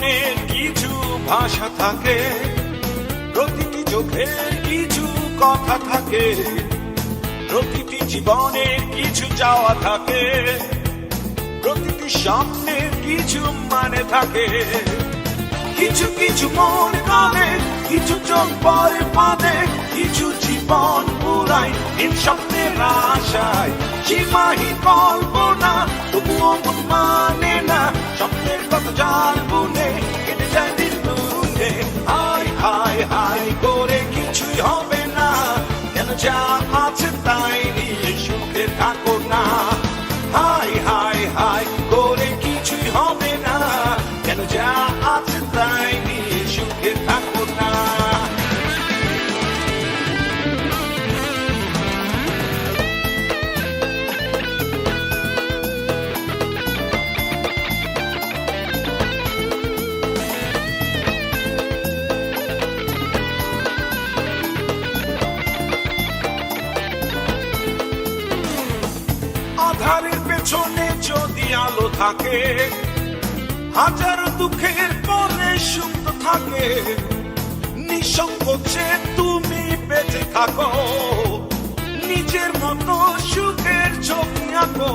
মনের কিছু ভাষা থাকে, প্রতিটি চোখের কিছু কথা থাকে, প্রতিটি জীবনের কিছু চাওয়া থাকে, প্রতিটি স্বপ্নের কিছু মানে থাকে। কিছু কিছু মন কাঁদে, কিছু চোখ পরে বাঁধে, কিছু জীবন পুরাই এই স্বপ্নের আশায়। সীমাহীন কল্পনা তবুও মন মানে না, স্বপ্নের কত জাল বুনে কেটে যায় দিন বুনে। হায় হায় হায় করে কিছুই হবে না, কেন যা আছে তাই নিয়ে সুখে থাকো না। হায় হায় হায় করে কিছুই হবে না, কেন যা আছে তাই নিয়ে সুখে থাকো না। আধারের পেছনে যদি আলো থাকে, হাজার দুঃখের পরে সুখ থাকে। নিঃসংকোচে তুমি বেঁচে থাকো, নিজের মতো সুখের ছবি আঁকো।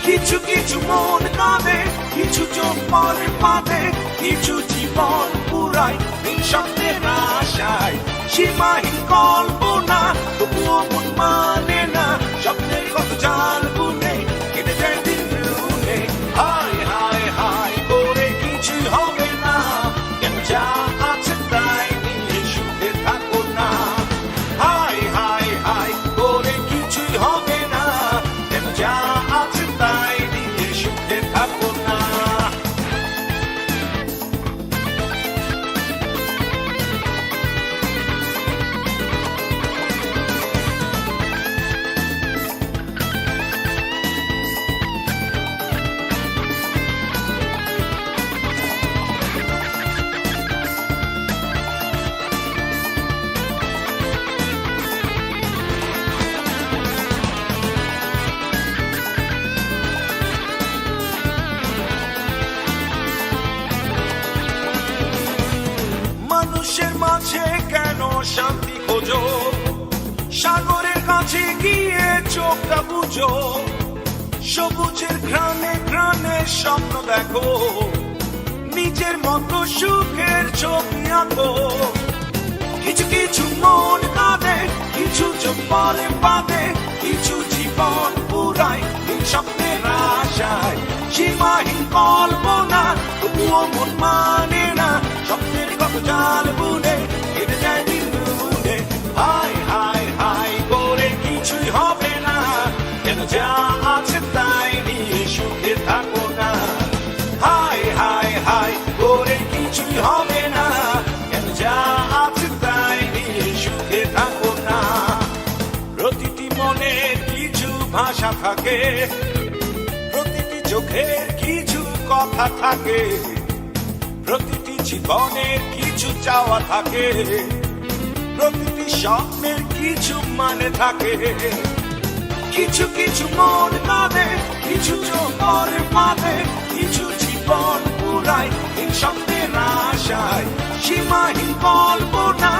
কিছু কিছু মন কাঁদে, কিছু চোখ পরে বাঁধে, কিছু জীবন পুরাই এই স্বপ্নের আশায়। সীমাহীন কল্পনা তবুও মন মানে না, স্বপ্নের কত জাল বুনে কেটে যায় দিন বুনে। হায় হায় হায় করে কিছুই হবে না, কেন যা আছে তাই নিয়ে সুখে থাকো না। হায় হায় হায় করে কিছুই হবে না, কেন যা আছে তাই নিয়ে সুখে থাকো না। মানুষের মাঝে কেন শান্তি খোঁজো, সাগরের কাছে গিয়ে চোখটা বুঝো। সবুজের ঘ্রাণে ঘ্রাণে স্বপ্ন দেখো, নিজের মতো সুখের ছবি আঁকো। কিছু কিছু মন কাঁদে, কিছু চোখ পরে বাঁধে, কিছু জীবন পুরাই এই স্বপ্নের আশায়। সীমাহীন কল্পনা তবুও মন মানে না, স্বপ্নের কত জাল বুনে কেটে যায় দিন বুনে। হায় হায় হায় করে কিছুই হবে না, কেন যা আছে তাই নিয়ে সুখে থাকো না। হায় হায় হায় করে কিছুই হবে না, কেন যা আছে তাই নিয়ে সুখে থাকো না। প্রতিটি মনের কিছু ভাষা থাকে, প্রতিটি চোখের কিছু কথা থাকে, প্রতিটি জীবনের কিছু চাওয়া থাকে, প্রতিটি স্বপ্নের কিছু মানে থাকে। কিছু কিছু মন কাঁদে, কিছু চোখ পরে বাঁধে, কিছু জীবন পুরাই এই স্বপ্নের আশায়। সীমাহীন কল্পনা